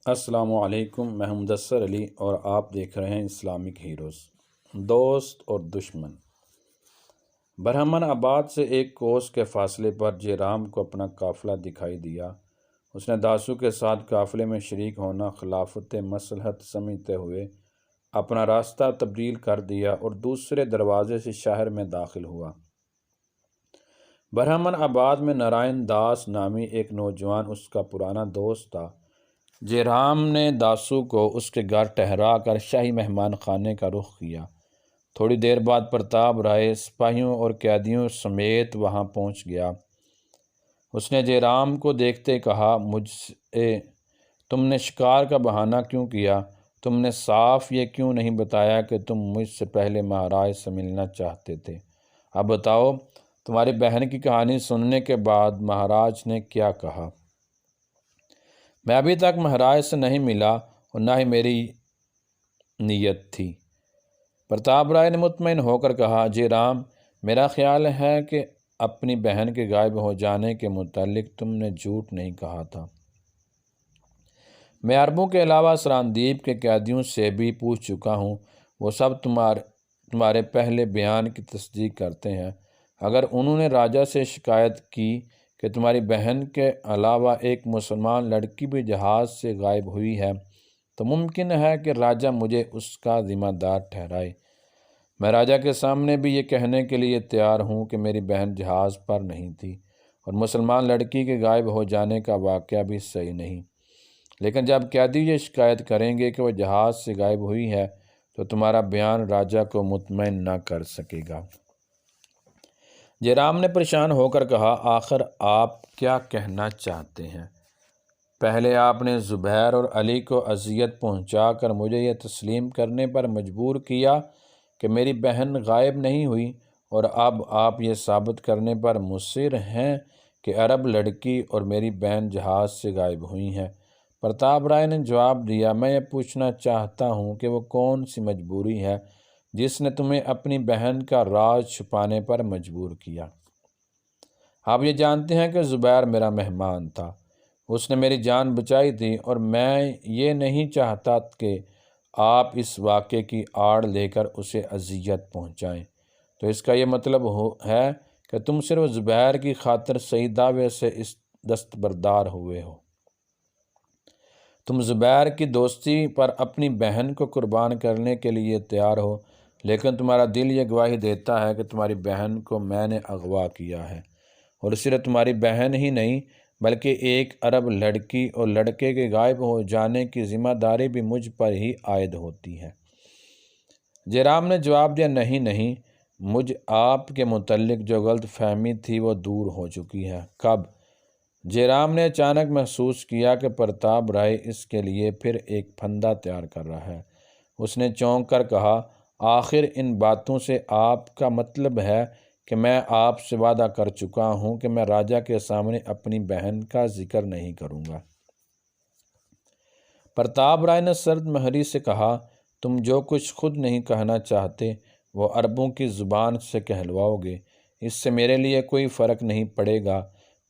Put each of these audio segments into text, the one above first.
السلام علیکم، میں ہوں مدثر علی اور آپ دیکھ رہے ہیں اسلامک ہیروز۔ دوست اور دشمن۔ برہمن آباد سے ایک کوس کے فاصلے پر جے رام کو اپنا قافلہ دکھائی دیا۔ اس نے داسو کے ساتھ قافلے میں شریک ہونا خلافت مصلحت سمجھتے ہوئے اپنا راستہ تبدیل کر دیا اور دوسرے دروازے سے شہر میں داخل ہوا۔ برہمن آباد میں نارائن داس نامی ایک نوجوان اس کا پرانا دوست تھا۔ جے رام نے داسو کو اس کے گھر ٹھہرا کر شاہی مہمان خانے کا رخ کیا۔ تھوڑی دیر بعد پرتاپ رائے سپاہیوں اور قیدیوں سمیت وہاں پہنچ گیا۔ اس نے جے رام کو دیکھتے کہا، مجھ سے تم نے شکار کا بہانہ کیوں کیا؟ تم نے صاف یہ کیوں نہیں بتایا کہ تم مجھ سے پہلے مہاراج سے ملنا چاہتے تھے؟ اب بتاؤ، تمہاری بہن کی کہانی سننے کے بعد مہاراج نے کیا کہا؟ میں ابھی تک مہاراج سے نہیں ملا اور نہ ہی میری نیت تھی۔ پرتاپ رائے نے مطمئن ہو کر کہا، جے رام، میرا خیال ہے کہ اپنی بہن کے غائب ہو جانے کے متعلق تم نے جھوٹ نہیں کہا تھا۔ میں عربوں کے علاوہ سراندیپ کے قیدیوں سے بھی پوچھ چکا ہوں، وہ سب تمہارے پہلے بیان کی تصدیق کرتے ہیں۔ اگر انہوں نے راجا سے شکایت کی کہ تمہاری بہن کے علاوہ ایک مسلمان لڑکی بھی جہاز سے غائب ہوئی ہے تو ممکن ہے کہ راجا مجھے اس کا ذمہ دار ٹھہرائے۔ میں راجا کے سامنے بھی یہ کہنے کے لیے تیار ہوں کہ میری بہن جہاز پر نہیں تھی اور مسلمان لڑکی کے غائب ہو جانے کا واقعہ بھی صحیح نہیں، لیکن جب قیدی یہ شکایت کریں گے کہ وہ جہاز سے غائب ہوئی ہے تو تمہارا بیان راجا کو مطمئن نہ کر سکے گا۔ جے رام نے پریشان ہو کر کہا، آخر آپ کیا کہنا چاہتے ہیں؟ پہلے آپ نے زبیر اور علی کو اذیت پہنچا کر مجھے یہ تسلیم کرنے پر مجبور کیا کہ میری بہن غائب نہیں ہوئی، اور اب آپ یہ ثابت کرنے پر مصر ہیں کہ عرب لڑکی اور میری بہن جہاز سے غائب ہوئی ہیں۔ پرتاپ رائے نے جواب دیا، میں یہ پوچھنا چاہتا ہوں کہ وہ کون سی مجبوری ہے جس نے تمہیں اپنی بہن کا راز چھپانے پر مجبور کیا؟ آپ یہ جانتے ہیں کہ زبیر میرا مہمان تھا، اس نے میری جان بچائی تھی، اور میں یہ نہیں چاہتا کہ آپ اس واقعے کی آڑ لے کر اسے اذیت پہنچائیں۔ تو اس کا یہ مطلب ہے کہ تم صرف زبیر کی خاطر صحیح دعوے سے دستبردار ہوئے ہو۔ تم زبیر کی دوستی پر اپنی بہن کو قربان کرنے کے لیے تیار ہو، لیکن تمہارا دل یہ گواہی دیتا ہے کہ تمہاری بہن کو میں نے اغوا کیا ہے، اور صرف تمہاری بہن ہی نہیں بلکہ ایک عرب لڑکی اور لڑکے کے غائب ہو جانے کی ذمہ داری بھی مجھ پر ہی عائد ہوتی ہے۔ جے رام نے جواب دیا، نہیں، مجھ آپ کے متعلق جو غلط فہمی تھی وہ دور ہو چکی ہے۔ کب؟ جے رام نے اچانک محسوس کیا کہ پرتاپ رائے اس کے لیے پھر ایک پھندا تیار کر رہا ہے۔ اس نے چونک کر کہا، آخر ان باتوں سے آپ کا مطلب ہے کہ میں آپ سے وعدہ کر چکا ہوں کہ میں راجا کے سامنے اپنی بہن کا ذکر نہیں کروں گا۔ پرتاپ رائے نے سرد مہری سے کہا، تم جو کچھ خود نہیں کہنا چاہتے وہ عربوں کی زبان سے کہلواؤ گے، اس سے میرے لیے کوئی فرق نہیں پڑے گا۔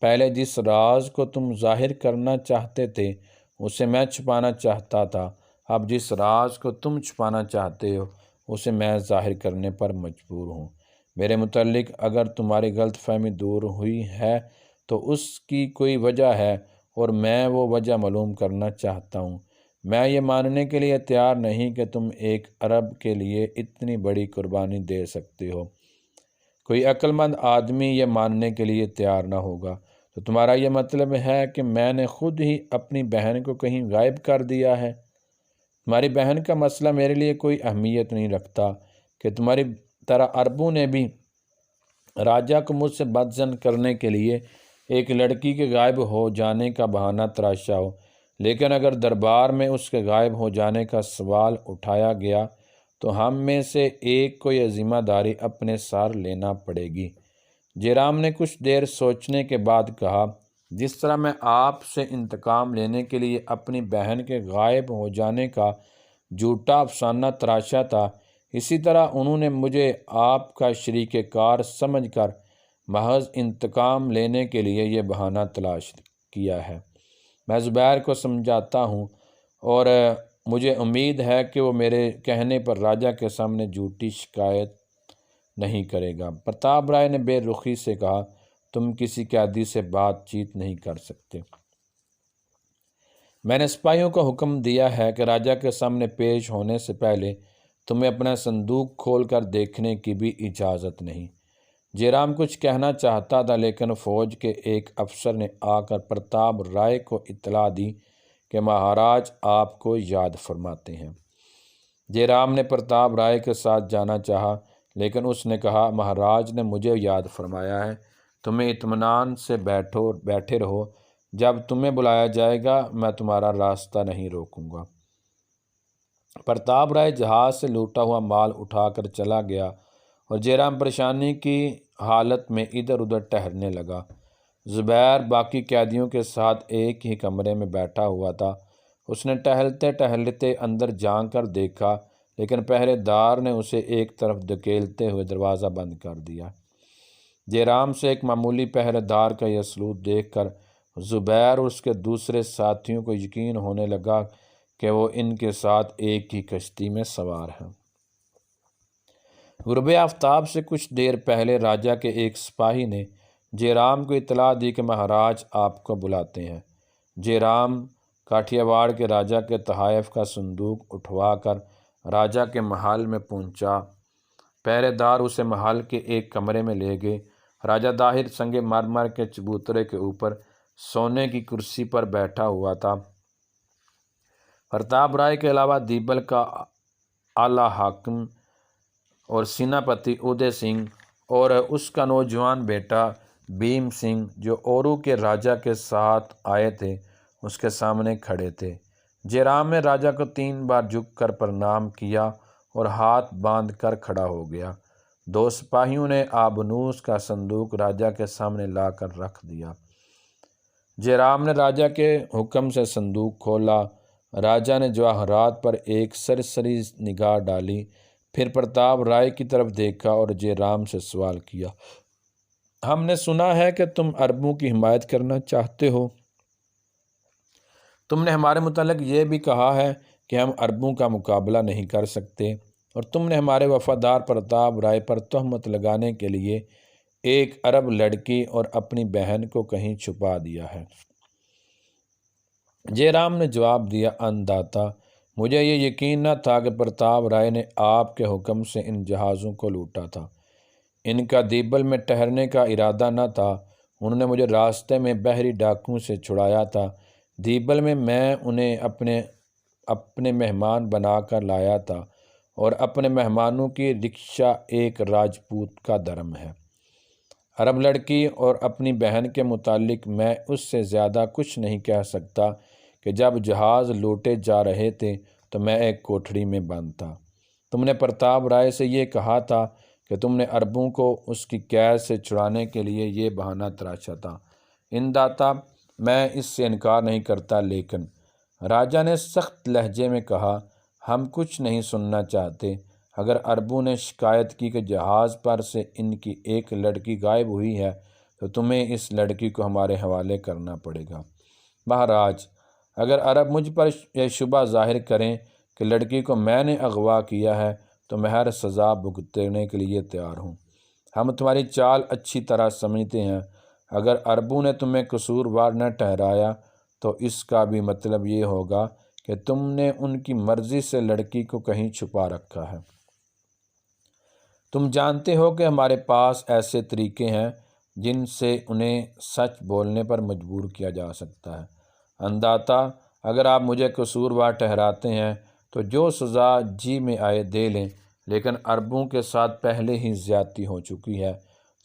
پہلے جس راز کو تم ظاہر کرنا چاہتے تھے اسے میں چھپانا چاہتا تھا، اب جس راز کو تم چھپانا چاہتے ہو اسے میں ظاہر کرنے پر مجبور ہوں۔ میرے متعلق اگر تمہاری غلط فہمی دور ہوئی ہے تو اس کی کوئی وجہ ہے، اور میں وہ وجہ معلوم کرنا چاہتا ہوں۔ میں یہ ماننے کے لیے تیار نہیں کہ تم ایک عرب کے لیے اتنی بڑی قربانی دے سکتے ہو۔ کوئی عقل مند آدمی یہ ماننے کے لیے تیار نہ ہوگا۔ تو تمہارا یہ مطلب ہے کہ میں نے خود ہی اپنی بہن کو کہیں غائب کر دیا ہے؟ تمہاری بہن کا مسئلہ میرے لیے کوئی اہمیت نہیں رکھتا کہ تمہاری طرح عربوں نے بھی راجا کو مجھ سے بدظن کرنے کے لیے ایک لڑکی کے غائب ہو جانے کا بہانہ تراشا ہو، لیکن اگر دربار میں اس کے غائب ہو جانے کا سوال اٹھایا گیا تو ہم میں سے ایک کو یہ ذمہ داری اپنے سر لینا پڑے گی۔ جے رام نے کچھ دیر سوچنے کے بعد کہا، جس طرح میں آپ سے انتقام لینے کے لیے اپنی بہن کے غائب ہو جانے کا جھوٹا افسانہ تراشا تھا، اسی طرح انہوں نے مجھے آپ کا شریک کار سمجھ کر محض انتقام لینے کے لیے یہ بہانہ تلاش کیا ہے۔ میں زبیر کو سمجھاتا ہوں، اور مجھے امید ہے کہ وہ میرے کہنے پر راجا کے سامنے جھوٹی شکایت نہیں کرے گا۔ پرتاپ رائے نے بے رخی سے کہا، تم کسی قیدی سے بات چیت نہیں کر سکتے۔ میں نے سپاہیوں کو حکم دیا ہے کہ راجا کے سامنے پیش ہونے سے پہلے تمہیں اپنا صندوق کھول کر دیکھنے کی بھی اجازت نہیں۔ جے رام کچھ کہنا چاہتا تھا، لیکن فوج کے ایک افسر نے آ کر پرتاپ رائے کو اطلاع دی کہ مہاراج آپ کو یاد فرماتے ہیں۔ جے رام نے پرتاپ رائے کے ساتھ جانا چاہا، لیکن اس نے کہا، مہاراج نے مجھے یاد فرمایا ہے، تمہیں اطمینان سے بیٹھے رہو، جب تمہیں بلایا جائے گا میں تمہارا راستہ نہیں روکوں گا۔ پرتاپ رائے جہاز سے لوٹا ہوا مال اٹھا کر چلا گیا اور جے رام پریشانی کی حالت میں ادھر ادھر ٹہلنے لگا۔ زبیر باقی قیدیوں کے ساتھ ایک ہی کمرے میں بیٹھا ہوا تھا۔ اس نے ٹہلتے ٹہلتے اندر جھانک کر دیکھا، لیکن پہرے دار نے اسے ایک طرف دھکیلتے ہوئے دروازہ بند کر دیا۔ جے رام سے ایک معمولی پہرے دار کا یہ سلوک دیکھ کر زبیر اور اس کے دوسرے ساتھیوں کو یقین ہونے لگا کہ وہ ان کے ساتھ ایک ہی کشتی میں سوار ہیں۔ غروب آفتاب سے کچھ دیر پہلے راجا کے ایک سپاہی نے جے رام کو اطلاع دی کہ مہاراج آپ کو بلاتے ہیں۔ جے رام کاٹھیا واڑ کے راجا کے تحائف کا صندوق اٹھوا کر راجا کے محل میں پہنچا۔ پہرے دار اسے محل کے ایک کمرے میں لے گئے۔ راجا داہر سنگ مرمر کے چبوترے کے اوپر سونے کی کرسی پر بیٹھا ہوا تھا۔ پرتاپ رائے کے علاوہ دیبل کا اعلیٰ حاکم اور سیناپتی ادے سنگھ اور اس کا نوجوان بیٹا بھیم سنگھ، جو اورو کے راجا کے ساتھ آئے تھے، اس کے سامنے کھڑے تھے۔ جے رام نے راجا کو 3 بار جھک کر پرنام کیا اور ہاتھ باندھ کر کھڑا ہو گیا۔ 2 سپاہیوں نے آبنوس کا صندوق راجا کے سامنے لا کر رکھ دیا۔ جے رام نے راجا کے حکم سے صندوق کھولا۔ راجا نے جواہرات پر ایک سرسری نگاہ ڈالی، پھر پرتاپ رائے کی طرف دیکھا اور جے رام سے سوال کیا، ہم نے سنا ہے کہ تم عربوں کی حمایت کرنا چاہتے ہو۔ تم نے ہمارے متعلق یہ بھی کہا ہے کہ ہم عربوں کا مقابلہ نہیں کر سکتے، اور تم نے ہمارے وفادار پرتاپ رائے پر تہمت لگانے کے لیے ایک عرب لڑکی اور اپنی بہن کو کہیں چھپا دیا ہے۔ جے رام نے جواب دیا، انداتا، مجھے یہ یقین نہ تھا کہ پرتاپ رائے نے آپ کے حکم سے ان جہازوں کو لوٹا تھا۔ ان کا دیبل میں ٹھہرنے کا ارادہ نہ تھا۔ انہوں نے مجھے راستے میں بحری ڈاکوؤں سے چھڑایا تھا۔ دیبل میں انہیں اپنے مہمان بنا کر لایا تھا، اور اپنے مہمانوں کی رکشا ایک راجپوت کا دھرم ہے۔ عرب لڑکی اور اپنی بہن کے متعلق میں اس سے زیادہ کچھ نہیں کہہ سکتا کہ جب جہاز لوٹے جا رہے تھے تو میں ایک کوٹھڑی میں بند تھا۔ تم نے پرتاپ رائے سے یہ کہا تھا کہ تم نے عربوں کو اس کی قید سے چھڑانے کے لیے یہ بہانہ تراشا تھا۔ انداتا، میں اس سے انکار نہیں کرتا، لیکن راجا نے سخت لہجے میں کہا، ہم کچھ نہیں سننا چاہتے۔ اگر عربوں نے شکایت کی کہ جہاز پر سے ان کی ایک لڑکی غائب ہوئی ہے تو تمہیں اس لڑکی کو ہمارے حوالے کرنا پڑے گا۔ مہاراج، اگر عرب مجھ پر یہ شبہ ظاہر کریں کہ لڑکی کو میں نے اغوا کیا ہے تو میں ہر سزا بھگتنے کے لیے تیار ہوں۔ ہم تمہاری چال اچھی طرح سمجھتے ہیں۔ اگر عربوں نے تمہیں قصوروار نہ ٹھہرایا تو اس کا بھی مطلب یہ ہوگا کہ تم نے ان کی مرضی سے لڑکی کو کہیں چھپا رکھا ہے۔ تم جانتے ہو کہ ہمارے پاس ایسے طریقے ہیں جن سے انہیں سچ بولنے پر مجبور کیا جا سکتا ہے۔ انداتا، اگر آپ مجھے قصوروار ٹھہراتے ہیں تو جو سزا جی میں آئے دے لیں، لیکن عربوں کے ساتھ پہلے ہی زیادتی ہو چکی ہے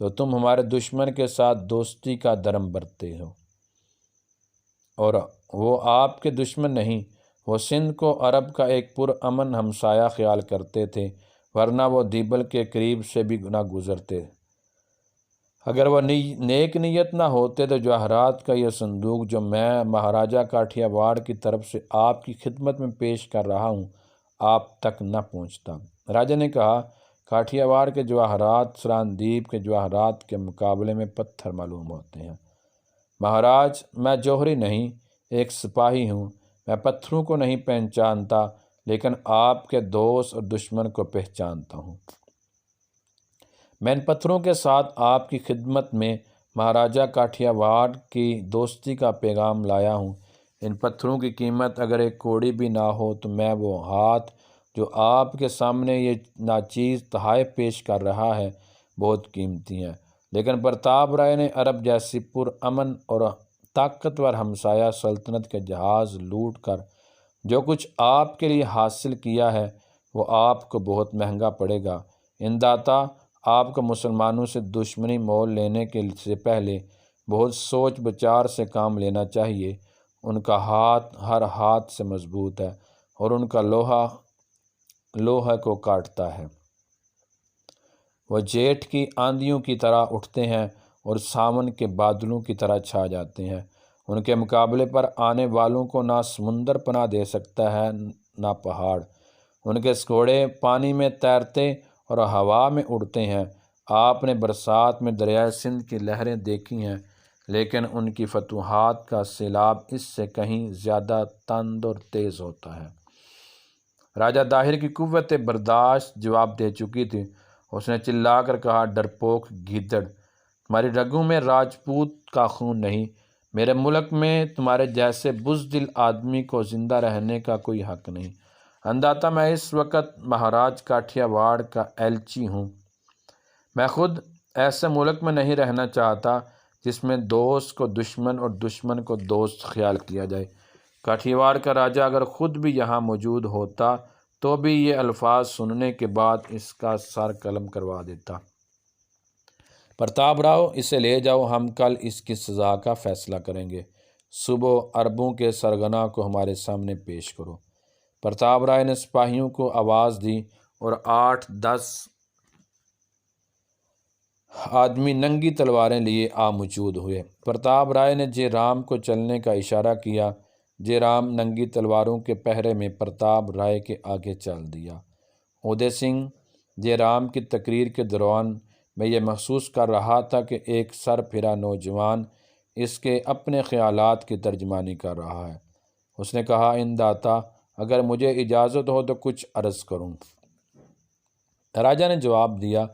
تو تم ہمارے دشمن کے ساتھ دوستی کا دھرم برتے ہو، اور وہ آپ کے دشمن نہیں، وہ سندھ کو عرب کا ایک پرامن ہمسایہ خیال کرتے تھے، ورنہ وہ دیبل کے قریب سے بھی نہ گزرتے۔ اگر وہ نیک نیت نہ ہوتے تو جواہرات کا یہ صندوق جو میں مہاراجا کاٹھیا واڑ کی طرف سے آپ کی خدمت میں پیش کر رہا ہوں آپ تک نہ پہنچتا۔ راجا نے کہا، کاٹھیا واڑ کے جواہرات سراندیپ کے جواہرات کے مقابلے میں پتھر معلوم ہوتے ہیں۔ مہاراج، میں جوہری نہیں، ایک سپاہی ہوں۔ میں پتھروں کو نہیں پہچانتا، لیکن آپ کے دوست اور دشمن کو پہچانتا ہوں۔ میں ان پتھروں کے ساتھ آپ کی خدمت میں مہاراجہ کاٹھیا واڑ کی دوستی کا پیغام لایا ہوں۔ ان پتھروں کی قیمت اگر ایک کوڑی بھی نہ ہو تو میں وہ ہاتھ جو آپ کے سامنے یہ ناچیز تحائف پیش کر رہا ہے بہت قیمتی ہیں۔ لیکن پرتاپ رائے نے عرب جیسی پرامن اور طاقتور ہمسایہ سلطنت کے جہاز لوٹ کر جو کچھ آپ کے لیے حاصل کیا ہے وہ آپ کو بہت مہنگا پڑے گا۔ ان داتا، آپ کو مسلمانوں سے دشمنی مول لینے کے سے پہلے بہت سوچ بچار سے کام لینا چاہیے۔ ان کا ہاتھ ہر ہاتھ سے مضبوط ہے اور ان کا لوہے کو کاٹتا ہے۔ وہ جیٹھ کی آندھیوں کی طرح اٹھتے ہیں اور ساون کے بادلوں کی طرح چھا جاتے ہیں۔ ان کے مقابلے پر آنے والوں کو نہ سمندر پناہ دے سکتا ہے نہ پہاڑ۔ ان کے گھوڑے پانی میں تیرتے اور ہوا میں اڑتے ہیں۔ آپ نے برسات میں دریائے سندھ کی لہریں دیکھی ہیں، لیکن ان کی فتوحات کا سیلاب اس سے کہیں زیادہ تند اور تیز ہوتا ہے۔ راجہ طاہر کی قوت برداشت جواب دے چکی تھی۔ اس نے چلا کر کہا، ڈرپوک گیدڑ، تمہاری رگوں میں راجپوت کا خون نہیں۔ میرے ملک میں تمہارے جیسے بزدل آدمی کو زندہ رہنے کا کوئی حق نہیں۔ انداتا، میں اس وقت مہاراج کاٹھیا واڑ کا ایلچی ہوں۔ میں خود ایسے ملک میں نہیں رہنا چاہتا جس میں دوست کو دشمن اور دشمن کو دوست خیال کیا جائے۔ کاٹھیا واڑ کا راجہ اگر خود بھی یہاں موجود ہوتا تو بھی یہ الفاظ سننے کے بعد اس کا سر قلم کروا دیتا۔ پرتاپ راؤ، اسے لے جاؤ، ہم کل اس کی سزا کا فیصلہ کریں گے۔ صبح عربوں کے سرغنہ کو ہمارے سامنے پیش کرو۔ پرتاپ رائے نے سپاہیوں کو آواز دی اور 8-10 آدمی ننگی تلواریں لیے موجود ہوئے۔ پرتاپ رائے نے جے رام کو چلنے کا اشارہ کیا۔ جے رام ننگی تلواروں کے پہرے میں پرتاپ رائے کے آگے چل دیا۔ اودے سنگھ، جے رام کی تقریر کے دوران میں یہ محسوس کر رہا تھا کہ ایک سر پھرا نوجوان اس کے اپنے خیالات کی ترجمانی کر رہا ہے۔ اس نے کہا، ان داتا، اگر مجھے اجازت ہو تو کچھ عرض کروں۔ راجہ نے جواب دیا،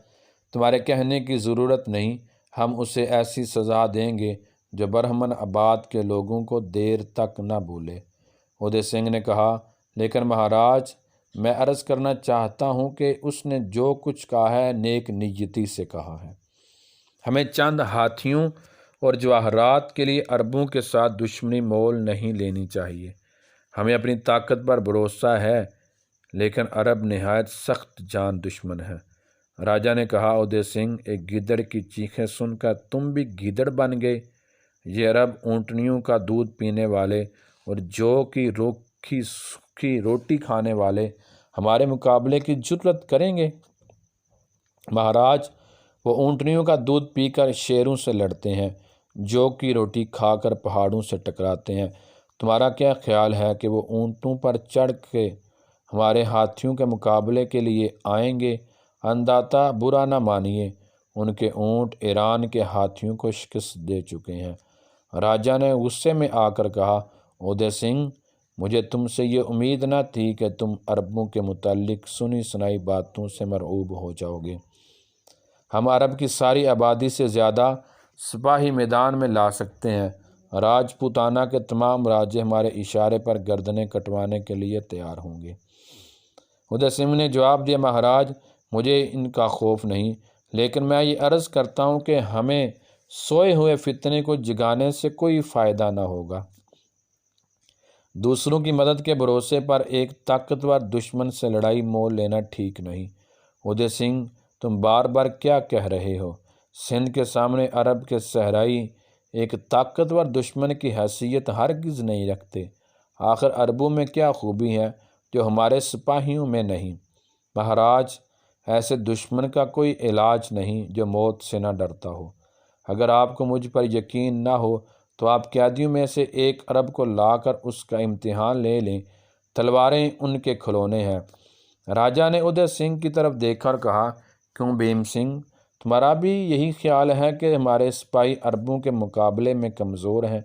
تمہارے کہنے کی ضرورت نہیں، ہم اسے ایسی سزا دیں گے جو برہمن آباد کے لوگوں کو دیر تک نہ بھولے۔ اودے سنگھ نے کہا، لیکن مہاراج، میں عرض کرنا چاہتا ہوں کہ اس نے جو کچھ کہا ہے نیک نیتی سے کہا ہے۔ ہمیں چند ہاتھیوں اور جواہرات کے لیے عربوں کے ساتھ دشمنی مول نہیں لینی چاہیے۔ ہمیں اپنی طاقت پر بھروسہ ہے، لیکن عرب نہایت سخت جان دشمن ہے۔ راجہ نے کہا، اودے سنگھ، ایک گیدڑ کی چیخیں سن کر تم بھی گیدڑ بن گئے؟ یہ عرب اونٹنیوں کا دودھ پینے والے اور جو کی روکھی سوکھی روٹی کھانے والے ہمارے مقابلے کی جرأت کریں گے؟ مہاراج، وہ اونٹنیوں کا دودھ پی کر شیروں سے لڑتے ہیں، جو کی روٹی کھا کر پہاڑوں سے ٹکراتے ہیں۔ تمہارا کیا خیال ہے کہ وہ اونٹوں پر چڑھ کے ہمارے ہاتھیوں کے مقابلے کے لیے آئیں گے؟ انداتا، برا نہ مانیے، ان کے اونٹ ایران کے ہاتھیوں کو شکست دے چکے ہیں۔ راجہ نے غصے میں آ کر کہا، اودے سنگھ، مجھے تم سے یہ امید نہ تھی کہ تم عربوں کے متعلق سنی سنائی باتوں سے مرعوب ہو جاؤ گے۔ ہم عرب کی ساری آبادی سے زیادہ سپاہی میدان میں لا سکتے ہیں۔ راجپوتانہ کے تمام راجے ہمارے اشارے پر گردنیں کٹوانے کے لیے تیار ہوں گے۔ اودے سنگھ نے جواب دیا، مہاراج، مجھے ان کا خوف نہیں، لیکن میں یہ عرض کرتا ہوں کہ ہمیں سوئے ہوئے فتنے کو جگانے سے کوئی فائدہ نہ ہوگا۔ دوسروں کی مدد کے بھروسے پر ایک طاقتور دشمن سے لڑائی مول لینا ٹھیک نہیں۔ اودے سنگھ، تم بار بار کیا کہہ رہے ہو؟ سندھ کے سامنے عرب کے صحرائی ایک طاقتور دشمن کی حیثیت ہرگز نہیں رکھتے۔ آخر عربوں میں کیا خوبی ہے جو ہمارے سپاہیوں میں نہیں؟ مہاراج، ایسے دشمن کا کوئی علاج نہیں جو موت سے نہ ڈرتا ہو۔ اگر آپ کو مجھ پر یقین نہ ہو تو آپ قیدیوں میں سے ایک عرب کو لا کر اس کا امتحان لے لیں، تلواریں ان کے کھلونے ہیں۔ راجہ نے اودے سنگھ کی طرف دیکھا اور کہا، کیوں بھیم سنگھ، تمہارا بھی یہی خیال ہے کہ ہمارے سپاہی عربوں کے مقابلے میں کمزور ہیں؟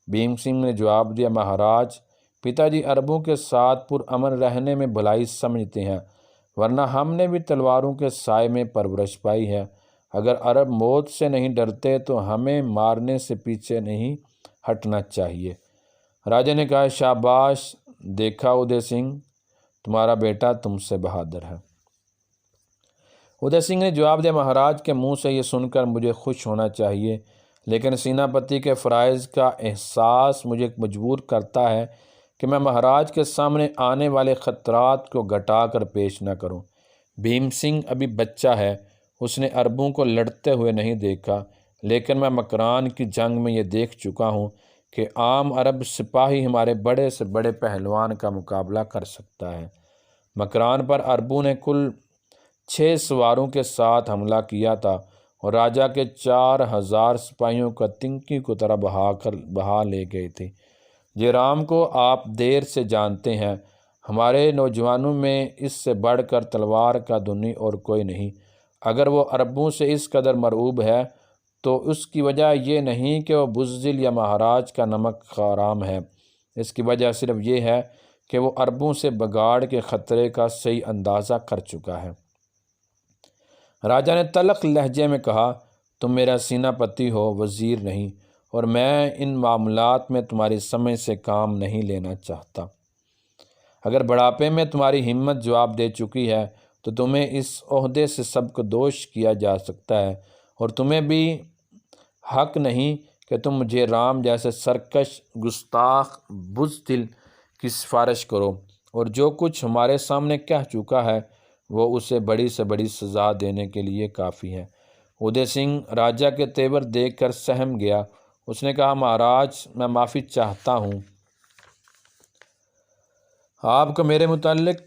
بھیم سنگھ نے جواب دیا، مہاراج، پتا جی عربوں کے ساتھ پرامن رہنے میں بھلائی سمجھتے ہیں، ورنہ ہم نے بھی تلواروں کے سائے میں پرورش پائی ہے۔ اگر عرب موت سے نہیں ڈرتے تو ہمیں مارنے سے پیچھے نہیں ہٹنا چاہیے۔ راجا نے کہا، شاباش، دیکھا ادے سنگھ، تمہارا بیٹا تم سے بہادر ہے۔ ادے سنگھ نے جواب دیا، مہاراج کے منہ سے یہ سن کر مجھے خوش ہونا چاہیے، لیکن سیناپتی کے فرائض کا احساس مجھے مجبور کرتا ہے کہ میں مہاراج کے سامنے آنے والے خطرات کو گھٹا کر پیش نہ کروں۔ بھیم سنگھ ابھی بچہ ہے، اس نے عربوں کو لڑتے ہوئے نہیں دیکھا، لیکن میں مکران کی جنگ میں یہ دیکھ چکا ہوں کہ عام عرب سپاہی ہمارے بڑے سے بڑے پہلوان کا مقابلہ کر سکتا ہے۔ مکران پر عربوں نے کل 6 سواروں کے ساتھ حملہ کیا تھا اور راجا کے 4000 سپاہیوں کا تنکی کو طرح بہا لے گئے تھے۔ جے رام کو آپ دیر سے جانتے ہیں، ہمارے نوجوانوں میں اس سے بڑھ کر تلوار کا دھنی اور کوئی نہیں۔ اگر وہ عربوں سے اس قدر مرعوب ہے تو اس کی وجہ یہ نہیں کہ وہ بزدل یا مہاراج کا نمک حرام ہے، اس کی وجہ صرف یہ ہے کہ وہ عربوں سے بگاڑ کے خطرے کا صحیح اندازہ کر چکا ہے۔ راجا نے تلخ لہجے میں کہا، تم میرا سیناپتی ہو، وزیر نہیں، اور میں ان معاملات میں تمہاری سمجھ سے کام نہیں لینا چاہتا۔ اگر بڑھاپے میں تمہاری ہمت جواب دے چکی ہے تو تمہیں اس عہدے سے سبکدوش کیا جا سکتا ہے، اور تمہیں بھی حق نہیں کہ تم مجھے رام جیسے سرکش، گستاخ، بزدل کی سفارش کرو، اور جو کچھ ہمارے سامنے کہہ چکا ہے وہ اسے بڑی سے بڑی سزا دینے کے لیے کافی ہے۔ ادے سنگھ راجا کے تیور دیکھ کر سہم گیا۔ اس نے کہا، مہاراج، میں معافی چاہتا ہوں، آپ کو میرے متعلق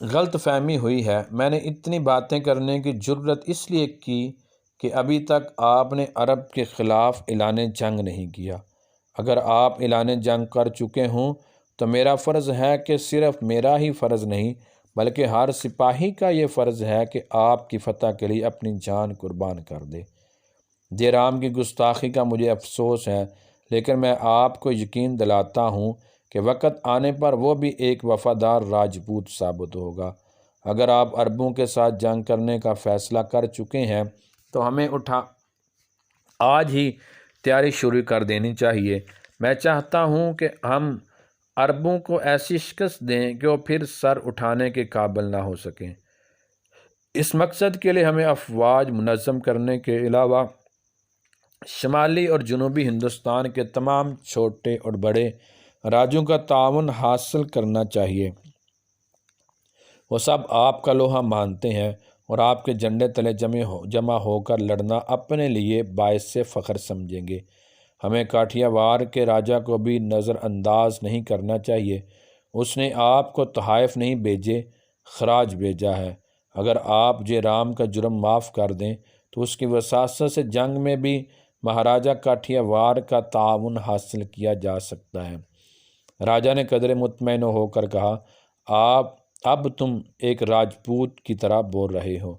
غلط فہمی ہوئی ہے۔ میں نے اتنی باتیں کرنے کی جرأت اس لیے کی کہ ابھی تک آپ نے عرب کے خلاف اعلان جنگ نہیں کیا۔ اگر آپ اعلان جنگ کر چکے ہوں تو میرا فرض ہے کہ صرف میرا ہی فرض نہیں بلکہ ہر سپاہی کا یہ فرض ہے کہ آپ کی فتح کے لیے اپنی جان قربان کر دے۔ جے رام کی گستاخی کا مجھے افسوس ہے، لیکن میں آپ کو یقین دلاتا ہوں کہ وقت آنے پر وہ بھی ایک وفادار راجپوت ثابت ہوگا۔ اگر آپ عربوں کے ساتھ جنگ کرنے کا فیصلہ کر چکے ہیں تو ہمیں آج ہی تیاری شروع کر دینی چاہیے۔ میں چاہتا ہوں کہ ہم عربوں کو ایسی شکست دیں کہ وہ پھر سر اٹھانے کے قابل نہ ہو سکیں۔ اس مقصد کے لیے ہمیں افواج منظم کرنے کے علاوہ شمالی اور جنوبی ہندوستان کے تمام چھوٹے اور بڑے راجوں کا تعاون حاصل کرنا چاہیے۔ وہ سب آپ کا لوہا مانتے ہیں اور آپ کے جھنڈے تلے جمع ہو کر لڑنا اپنے لیے باعث فخر سمجھیں گے۔ ہمیں کاٹھیا وار کے راجا کو بھی نظر انداز نہیں کرنا چاہیے۔ اس نے آپ کو تحائف نہیں بھیجے، خراج بھیجا ہے۔ اگر آپ جے رام کا جرم معاف کر دیں تو اس کی وساطت سے جنگ میں بھی مہاراجا کاٹھیا وار کا تعاون حاصل کیا جا سکتا ہے۔ راجا نے قدرے مطمئن ہو کر کہا، اب تم ایک راجپوت کی طرح بول رہے ہو،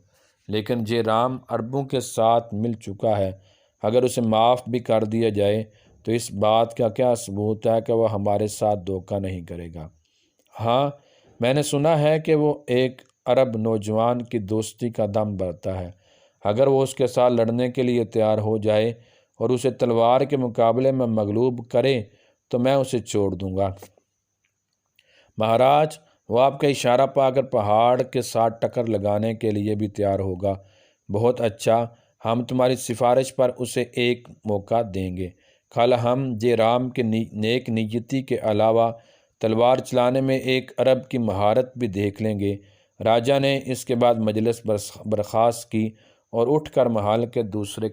لیکن جے رام عربوں کے ساتھ مل چکا ہے، اگر اسے معاف بھی کر دیا جائے تو اس بات کا کیا ثبوت ہے کہ وہ ہمارے ساتھ دھوکہ نہیں کرے گا؟ ہاں، میں نے سنا ہے کہ وہ ایک عرب نوجوان کی دوستی کا دم بھرتا ہے۔ اگر وہ اس کے ساتھ لڑنے کے لیے تیار ہو جائے اور اسے تلوار کے مقابلے میں مغلوب کرے تو میں اسے چھوڑ دوں گا۔ مہاراج، وہ آپ کا اشارہ پا کر پہاڑ کے ساتھ ٹکر لگانے کے لیے بھی تیار ہوگا۔ بہت اچھا، ہم تمہاری سفارش پر اسے ایک موقع دیں گے۔ کل ہم جے رام کے نیک نیتی کے علاوہ تلوار چلانے میں ایک عرب کی مہارت بھی دیکھ لیں گے۔ راجا نے اس کے بعد مجلس برخاست کی اور اٹھ کر محل کے دوسرے